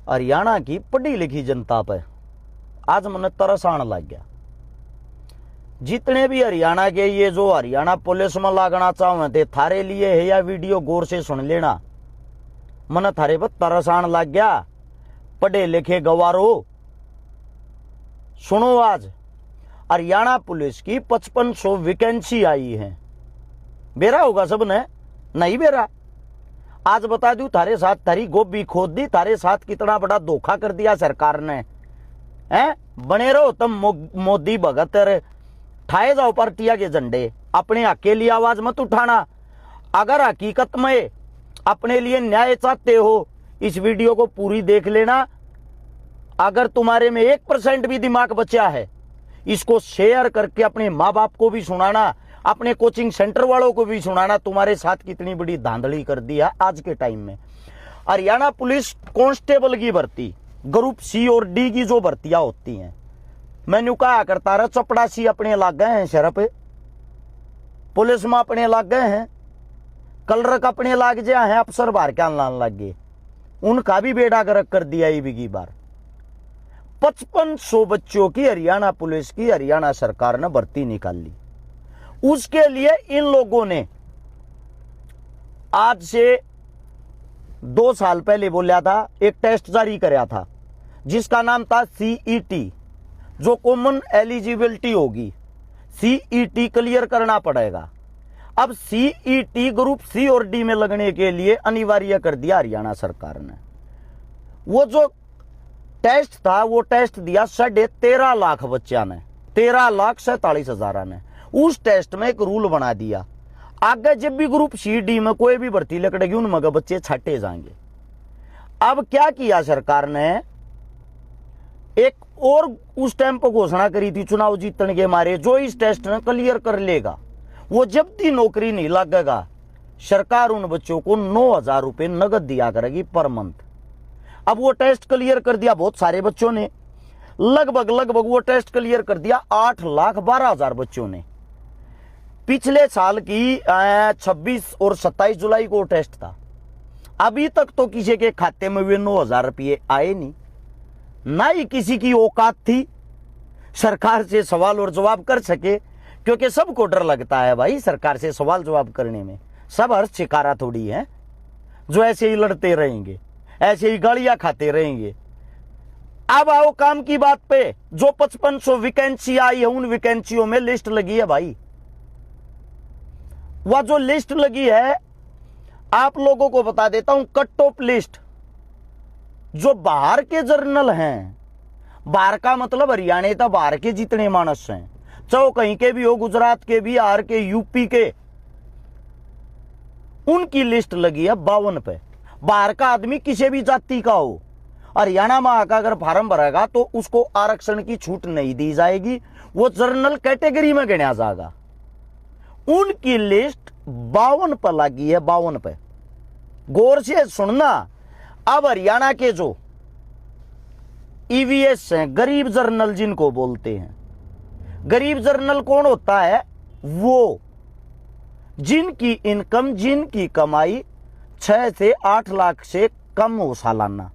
हरियाणा की पढ़ी लिखी जनता पे आज मन तरस आने लग गया। जितने भी हरियाणा के ये जो हरियाणा पुलिस में लागना चाहे थे थारे लिए है या वीडियो गौर से सुन लेना, मन थारे पर तरस आने लग गया। पढ़े लिखे गवारो सुनो, आज हरियाणा पुलिस की 5500 वैकेंसी आई है। बेरा होगा सबने, नहीं बेरा? आज बता दूं थारे साथ थारी गोभी खोद दी, थारे साथ कितना बड़ा धोखा कर दिया सरकार ने। हैं बने रहो तुम मोदी भगत, ठाए जाओ पार्टिया के झंडे, अपने अकेली आवाज मत उठाना। अगर हकीकत में अपने लिए न्याय चाहते हो इस वीडियो को पूरी देख लेना। अगर तुम्हारे में 1% भी दिमाग बचा है इसको शेयर करके अपने माँ बाप को भी सुनाना, अपने कोचिंग सेंटर वालों को भी सुनाना तुम्हारे साथ कितनी बड़ी धांधली कर दी है आज के टाइम में। हरियाणा पुलिस कांस्टेबल की भर्ती, ग्रुप सी और डी की जो भर्तियां होती हैं, मैंने कहा करता रहा चपड़ासी अपने लाग गए हैं, शरप पुलिस में अपने लाग गए हैं, कलरक अपने लाग जाए हैं, अफसर बाहर क्या लान लग गए, उनका भी बेड़ा गर्क कर दिया ई बार। 5500 बच्चों की हरियाणा पुलिस की हरियाणा सरकार ने भर्ती निकाल ली। उसके लिए इन लोगों ने आज से 2 साल पहले बोला था एक टेस्ट जारी कराया था जिसका नाम था CET, जो कॉमन एलिजिबिलिटी होगी। CET क्लियर करना पड़ेगा। अब CET ग्रुप सी और डी में लगने के लिए अनिवार्य कर दिया हरियाणा सरकार ने। वो जो टेस्ट था वो टेस्ट दिया 13.5 लाख बच्चा ने, 13,47,000 ने। उस टेस्ट में एक रूल बना दिया, आगे जब भी ग्रुप सी डी में कोई भी भर्ती लकड़ेगी उनमें बच्चे छाटे जाएंगे। अब क्या किया सरकार ने, एक और उस टाइम पर घोषणा करी थी चुनाव जीतने के मारे, जो इस टेस्ट ने क्लियर कर लेगा वो जब भी नौकरी नहीं लगेगा सरकार उन बच्चों को 9,000 रुपए नगद दिया करेगी पर मंथ। अब वो टेस्ट क्लियर कर दिया बहुत सारे बच्चों ने, लगभग वो टेस्ट क्लियर कर दिया 8,12,000 बच्चों ने। पिछले साल की 26 और 27 जुलाई को टेस्ट था, अभी तक तो किसी के खाते में वे 9,000 रुपये आए नहीं, ना ही किसी की औकात थी सरकार से सवाल और जवाब कर सके, क्योंकि सबको डर लगता है भाई सरकार से सवाल जवाब करने में। सब हर शिकारा थोड़ी है जो ऐसे ही लड़ते रहेंगे, ऐसे ही गालियां खाते रहेंगे। अब आओ काम की बात पे। जो 5500 वैकेंसी आई है उन वैकेंसियों में लिस्ट लगी है भाई। वह जो लिस्ट लगी है आप लोगों को बता देता हूं, कट ऑफ लिस्ट। जो बाहर के जर्नल हैं, बाहर का मतलब हरियाणा था, बाहर के जितने मानस हैं, चाहे कहीं के भी हो, गुजरात के, बिहार के, यूपी के, उनकी लिस्ट लगी है 52 पे। बाहर का आदमी किसी भी जाति का हो, हरियाणा में आकर अगर फार्म भरेगा तो उसको आरक्षण की छूट नहीं दी जाएगी, वो जनरल कैटेगरी में गिना जाएगा। उनकी लिस्ट 52 पर लगी है, 52 पे। गौर से सुनना। अब हरियाणा के जो EVS हैं, गरीब जर्नल जिनको बोलते हैं, गरीब जर्नल कौन होता है? वो जिनकी इनकम, जिनकी कमाई 6 से 8 लाख से कम हो सालाना।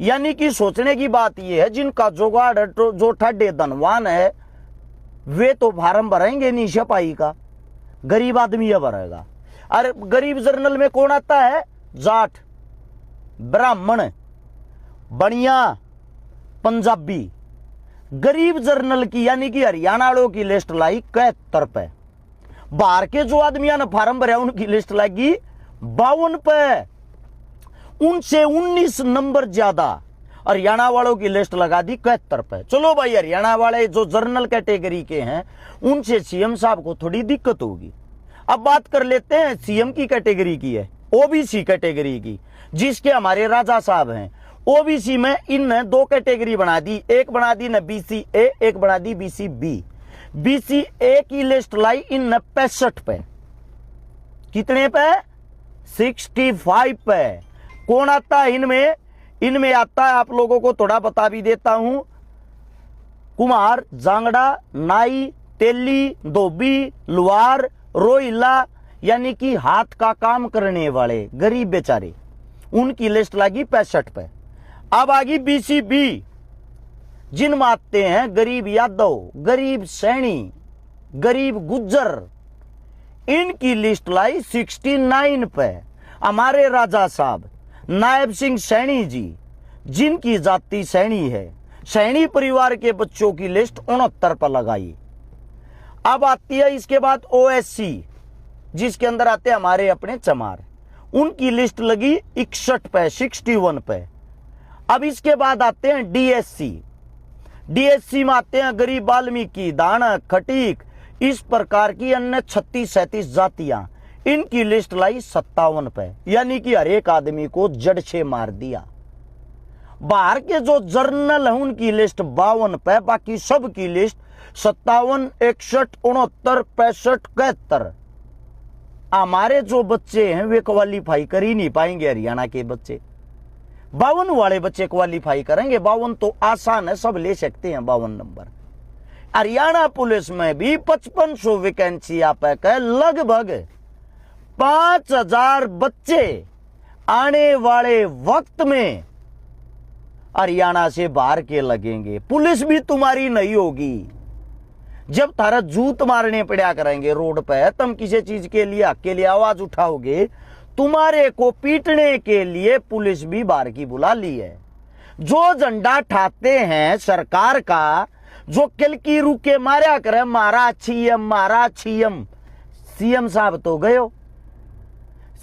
यानी कि सोचने की बात यह है, जिनका जुगाड़ है, जो ठड्डे धनवान है, वे तो फार्म भरेंगे नहीं सिपाही का, गरीब आदमी यह भरेगा। अरे गरीब जर्नल में कौन आता है? जाट, ब्राह्मण, बनिया, पंजाबी। गरीब जर्नल की यानी कि हरियाणा वालों की लिस्ट लाई 71 पे। बाहर के जो आदमियों ने फार्म भरा उनकी लिस्ट लगी 52 पे। उनसे 19 नंबर ज्यादा हरियाणा वालों की लिस्ट लगा दी 71 पे। चलो भाई, हरियाणा वाले जो जर्नल कैटेगरी के हैं उनसे सीएम साहब को थोड़ी दिक्कत होगी। अब बात कर लेते हैं सीएम की कैटेगरी की है, ओबीसी कैटेगरी की, जिसके हमारे राजा साहब हैं। ओबीसी में इनने 2 कैटेगरी बना दी, एक बना दी न BCA, एक बना दी BCB। BCA की लिस्ट लाई इन 65 पे। कितने पे? 65 पे। कौन आता है इनमें? इनमें आता है, आप लोगों को थोड़ा बता भी देता हूं, कुमार, जांगड़ा, नाई, तेली, धोबी, लुहार, रोहिला, यानी कि हाथ का काम करने वाले गरीब बेचारे, उनकी लिस्ट लगी 65 पे। अब आगे BCB, जिनमें आते हैं गरीब यादव, गरीब सैनी, गरीब गुज्जर, इनकी लिस्ट लाई 69 पे। हमारे राजा साहब नायब सिंह सैनी जी, जिनकी जाति सैनी है, सैनी परिवार के बच्चों की लिस्ट 69 पर लगाई। अब आती है इसके बाद OSC, जिसके अंदर आते हैं हमारे अपने चमार, उनकी लिस्ट लगी 61 पे, 61 पे। अब इसके बाद आते हैं DSC में आते हैं गरीब वाल्मीकि, दानक, खटीक, इस प्रकार की अन्य 36-37 जातियां, इनकी लिस्ट लाई 57 पे। यानी कि हर एक आदमी को जड़ से मार दिया। बाहर के जो जर्नल है उनकी लिस्ट 52 पे, बाकी सब की लिस्ट 57, 61, 69, 65, 71। हमारे जो बच्चे हैं वे क्वालिफाई कर ही नहीं पाएंगे। हरियाणा के बच्चे 52 वाले बच्चे क्वालिफाई करेंगे। 52 तो आसान है, सब ले सकते हैं 52 नंबर। हरियाणा पुलिस में भी 5500 वैकेंसी आप है, लगभग 5000 बच्चे आने वाले वक्त में हरियाणा से बाहर के लगेंगे। पुलिस भी तुम्हारी नहीं होगी। जब थारा जूत मारने पड़ा करेंगे रोड पे, तुम किसी चीज के लिए हक के लिए आवाज उठाओगे, तुम्हारे को पीटने के लिए पुलिस भी बाहर की बुला ली है। जो झंडा ठाते हैं सरकार का, जो किल की रुके मारा करे, मारा छीएम, सीएम साहब तो गयो।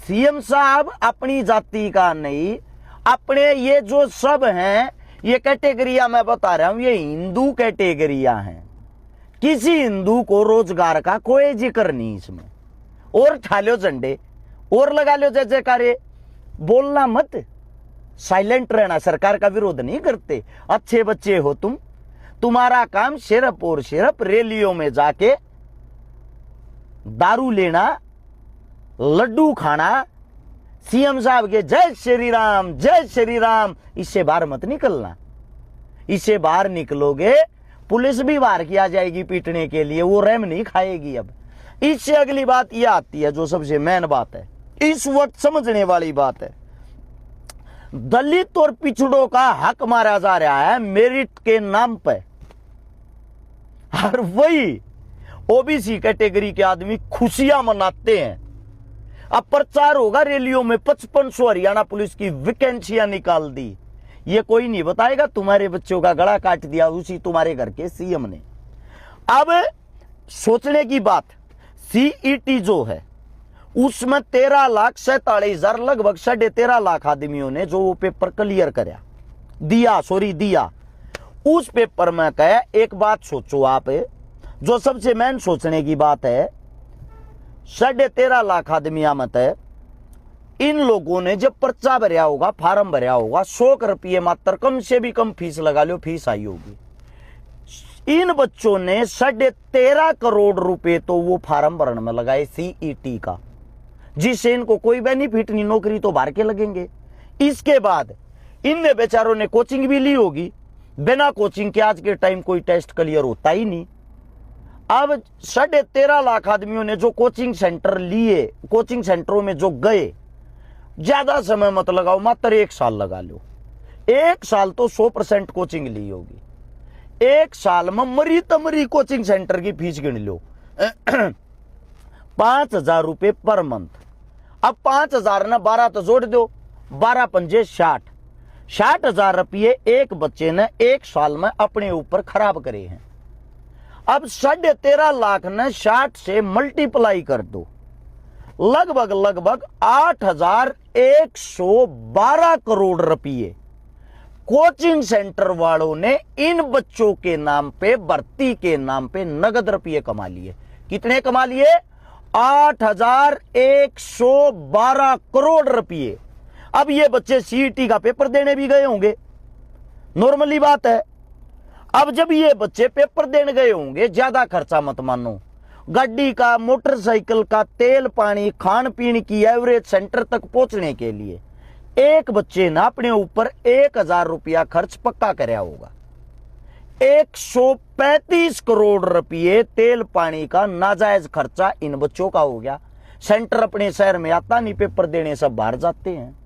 सीएम साहब अपनी जाति का नहीं, अपने ये जो सब हैं, ये कैटेगरिया मैं बता रहा हूं, ये हिंदू कैटेगरिया हैं। किसी हिंदू को रोजगार का कोई जिक्र नहीं इसमें। और ठा लो झंडे और लगा लो जय जयकारे, बोलना मत, साइलेंट रहना। सरकार का विरोध नहीं करते, अच्छे बच्चे हो तुम। तुम्हारा काम सिर्फ और सिर्फ रैलियों में जाके दारू लेना, लड्डू खाना, सीएम साहब के जय श्री राम, जय श्री राम, इससे बाहर मत निकलना। इससे बाहर निकलोगे पुलिस भी बाहर की आ जाएगी पीटने के लिए, वो रहम नहीं खाएगी। अब इससे अगली बात यह आती है जो सबसे मेन बात है, इस वक्त समझने वाली बात है। दलित और पिछड़ों का हक मारा जा रहा है मेरिट के नाम पे, और वही ओबीसी कैटेगरी के आदमी खुशियां मनाते हैं। अब प्रचार होगा रैलियों में, 5500 हरियाणा पुलिस की वैकेंसियां निकाल दी। ये कोई नहीं बताएगा, तुम्हारे बच्चों का गला काट दिया उसी तुम्हारे घर के सीएम ने। अब सोचने की बात, CET जो है उसमें 13,47,000, लगभग 13.5 लाख आदमियों ने जो वो पेपर क्लियर दिया। उस पेपर में कहे, एक बात सोचो आप, जो सबसे मेन सोचने की बात है, 13.5 लाख आदमी आमत है। इन लोगों ने जब पर्चा भरया होगा, फार्म भरया होगा, 100 रुपये मात्र, कम से भी कम फीस लगा लो, फीस आई होगी। इन बच्चों ने 13.5 करोड़ रुपए तो वो फार्म भरने में लगाए CET का, जिससे इनको कोई बेनिफिट नहीं, नौकरी तो बाहर के लगेंगे। इसके बाद इन बेचारों ने कोचिंग भी ली होगी, बिना कोचिंग के आज के टाइम कोई टेस्ट क्लियर होता ही नहीं। अब 13.5 लाख आदमियों ने जो कोचिंग सेंटर लिए, कोचिंग सेंटरों में जो गए, ज्यादा समय मत लगाओ, मात्र 1 साल लगा लो। 1 साल तो 100% कोचिंग ली होगी। 1 साल में मरी तमरी कोचिंग सेंटर की फीस गिन लो 5,000 रुपए पर मंथ। अब 5,000 ना 12 तो जोड़ दो, 12 पंजे 60,000 रुपये एक बच्चे ने 1 साल में अपने ऊपर खराब करे हैं। अब 13.5 लाख ने 60 से मल्टीप्लाई कर दो, लगभग 8,112 करोड़ रुपये कोचिंग सेंटर वालों ने इन बच्चों के नाम पे, भर्ती के नाम पे नगद रुपये कमा लिए। कितने कमा लिए? 8,112 करोड़ रुपये। अब ये बच्चे CET का पेपर देने भी गए होंगे, नॉर्मली बात है। अब जब ये बच्चे पेपर देने गए होंगे, ज्यादा खर्चा मत मानो, गाड़ी का, मोटरसाइकिल का, तेल पानी, खान पीन की एवरेज सेंटर तक पहुंचने के लिए एक बच्चे ने अपने ऊपर 1,000 रुपया खर्च पक्का कराया होगा। 135 करोड़ रुपये तेल पानी का नाजायज खर्चा इन बच्चों का हो गया। सेंटर अपने शहर में आता नहीं, पेपर देने सब बाहर जाते हैं।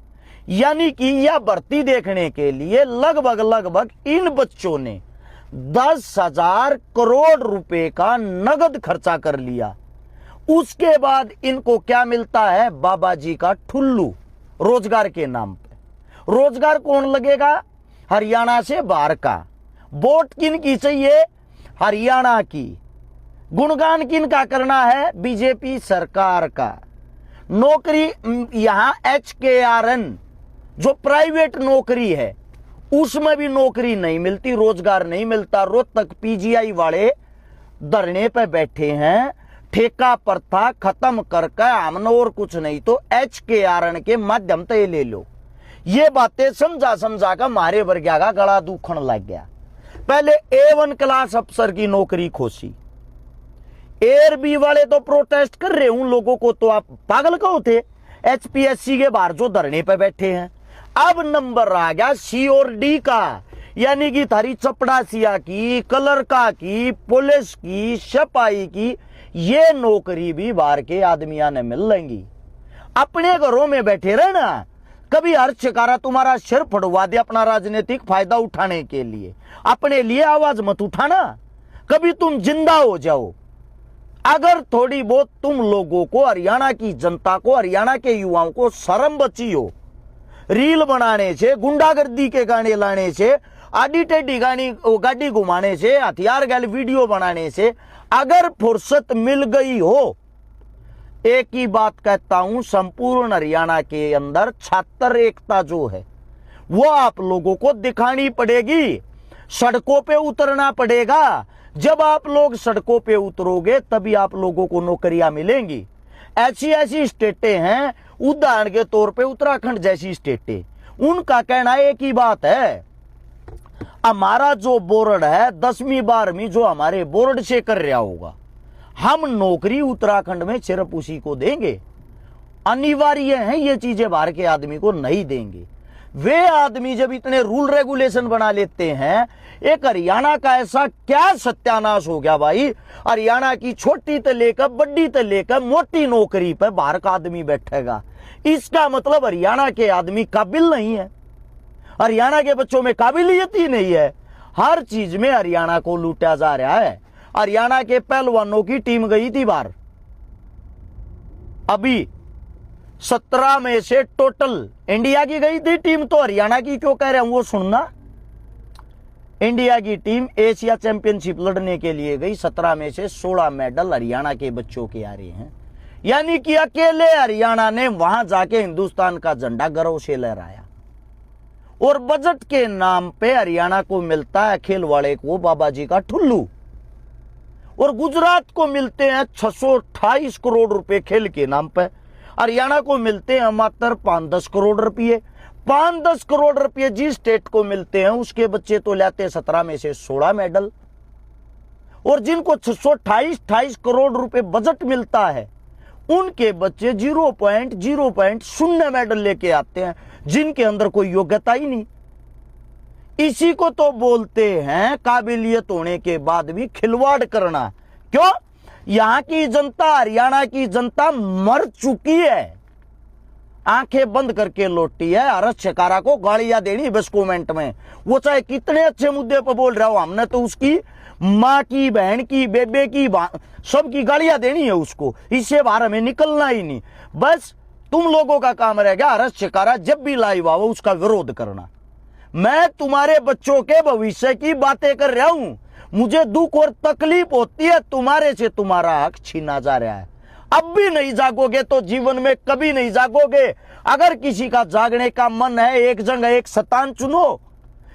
यानी कि यह भर्ती देखने के लिए लगभग इन बच्चों ने 10,000 करोड़ रुपए का नगद खर्चा कर लिया। उसके बाद इनको क्या मिलता है? बाबा जी का ठुल्लू रोजगार के नाम पे। रोजगार कौन लगेगा? हरियाणा से बाहर का। वोट किन की चाहिए? हरियाणा की। गुणगान किन का करना है? बीजेपी सरकार का। नौकरी यहां HKRN जो प्राइवेट नौकरी है उसमें भी नौकरी नहीं मिलती, रोजगार नहीं मिलता। रोहतक PGI वाले धरने पे बैठे हैं, ठेका प्रथा खत्म करके हमने और कुछ नहीं तो HKRN के माध्यम से ले लो। ये बातें समझा कर मारे वर्ग्या का गला दुखन लग गया। पहले A1 क्लास अफसर की नौकरी खोसी। ARB वाले तो प्रोटेस्ट कर रहे, उन लोगों को तो आप पागल कहो थे। HPSC के बाहर जो धरने पे बैठे हैं। अब नंबर आ गया C और D का, यानी कि थारी चपड़ासिया की, कलरका की, पुलिस की, सिपाही की, ये नौकरी भी बाहर के आदमियां ने मिल लेंगी। अपने घरों में बैठे रहना, कभी हर शिकारा तुम्हारा सिर फड़वा दे अपना राजनीतिक फायदा उठाने के लिए, अपने लिए आवाज मत उठाना। कभी तुम जिंदा हो जाओ। अगर थोड़ी बहुत तुम लोगों को, हरियाणा की जनता को, हरियाणा के युवाओं को शर्म बची हो, रील बनाने से, गुंडागर्दी के गाने लाने से, आडी टेढ़ी गाड़ी घुमाने से, हथियार गैल वीडियो बनाने से अगर फुर्सत मिल गई हो, एक ही बात कहता हूं, संपूर्ण हरियाणा के अंदर छात्र एकता जो है वो आप लोगों को दिखानी पड़ेगी। सड़कों पे उतरना पड़ेगा। जब आप लोग सड़कों पे उतरोगे तभी आप लोगों को नौकरियां मिलेंगी। ऐसी स्टेटें हैं, उदाहरण के तौर पे उत्तराखंड जैसी स्टेटें, उनका कहना एक ही बात है, हमारा जो बोर्ड है 10वीं 12वीं जो हमारे बोर्ड से कर रहा होगा, हम नौकरी उत्तराखंड में सिर्फ उसी को देंगे। अनिवार्य है ये चीजें, बाहर के आदमी को नहीं देंगे। वे आदमी जब इतने रूल रेगुलेशन बना लेते हैं, एक हरियाणा का ऐसा क्या सत्यानाश हो गया भाई। हरियाणा की छोटी से लेकर बड़ी से लेकर मोटी नौकरी पर बाहर का आदमी बैठेगा। इसका मतलब हरियाणा के आदमी काबिल नहीं है, हरियाणा के बच्चों में काबिलियत ही नहीं है। हर चीज में हरियाणा को लूटा जा रहा है। हरियाणा के पहलवानों की टीम गई थी बाहर, अभी 17 में से टोटल इंडिया की गई थी टीम, तो हरियाणा की क्यों कह रहे हैं वो सुनना। इंडिया की टीम एशिया चैंपियनशिप लड़ने के लिए गई, 17 में से 16 मेडल हरियाणा के बच्चों के आ रहे हैं। यानी कि अकेले हरियाणा ने वहां जाके हिंदुस्तान का झंडा गर्व से लहराया। और बजट के नाम पे हरियाणा को मिलता है खेलवाड़े को बाबा जी का ठुल्लू, और गुजरात को मिलते हैं 628 करोड़ रुपए खेल के नाम पे। हरियाणा को मिलते हैं मात्र 5-10 करोड़ रुपये। 5-10 करोड़ रुपये जिस स्टेट को मिलते हैं उसके बच्चे तो लाते हैं 17 में से 16 मेडल, और जिनको 628 करोड़ रुपए बजट मिलता है उनके बच्चे 0.0 मेडल लेके आते हैं, जिनके अंदर कोई योग्यता ही नहीं। इसी को तो बोलते हैं काबिलियत होने के बाद भी खिलवाड़ करना। क्यों? यहां की जनता, हरियाणा की जनता मर चुकी है, आंखें बंद करके लौटी है। हरस शिकारा को गालियां देनी बस कमेंट में, वो चाहे कितने अच्छे मुद्दे पर बोल रहा हो, हमने तो उसकी माँ की, बहन की, बेबे की, सबकी गालियां देनी है उसको। इससे बाहर हमें निकलना ही नहीं। बस तुम लोगों का काम रहेगा हरस शिकारा जब भी लाइव आओ उसका विरोध करना। मैं तुम्हारे बच्चों के भविष्य की बातें कर रहा हूं। मुझे दुख और तकलीफ होती है तुम्हारे से तुम्हारा हक छीना जा रहा है। अब भी नहीं जागोगे तो जीवन में कभी नहीं जागोगे। अगर किसी का जागने का मन है, एक जगह एक स्थान चुनो,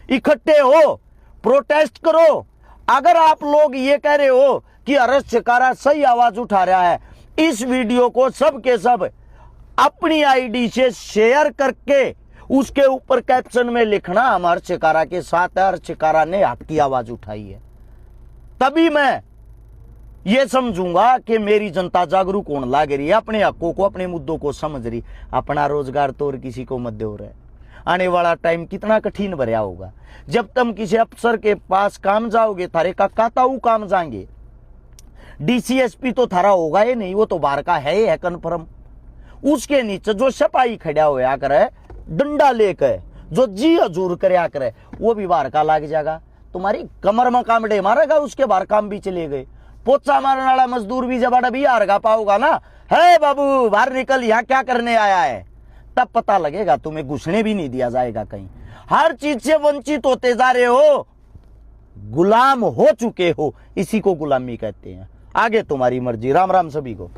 इकट्ठे हो, प्रोटेस्ट करो। अगर आप लोग ये कह रहे हो कि हरस शिकारा सही आवाज उठा रहा है, इस वीडियो को सब के सब अपनी आईडी से शेयर करके उसके ऊपर कैप्शन में लिखना हम हरस शिकारा के साथ है, हरस शिकारा ने आपकी आवाज उठाई है। तभी मैं ये समझूंगा कि मेरी जनता जागरूक होने लग रही है, अपने हकों को, अपने मुद्दों को समझ रही। अपना रोजगार तो और किसी को मत दे रहा है। आने वाला टाइम कितना कठिन भरा होगा। जब तुम किसी अफसर के पास काम जाओगे, थारे काका ताऊ काम जाएंगे, DCSP तो थारा होगा ही नहीं, वो तो बाहर का है कन्फर्म। उसके नीचे जो सिपाही खड़ा होया करे डंडा लेकर जो जी हजूर करया करे वो भी बाहर का लाग जाएगा। तुम्हारी कमर में कामड़े मारेगा, उसके बाहर काम भी चले गए। पोचा मारने वाला मजदूर भी जब भी हारगा पाओगा ना, है बाबू बाहर निकल, यहाँ क्या करने आया है, तब पता लगेगा। तुम्हें घुसने भी नहीं दिया जाएगा कहीं। हर चीज से वंचित होते जा रहे हो, गुलाम हो चुके हो, इसी को गुलामी कहते हैं। आगे तुम्हारी मर्जी। राम राम सभी को।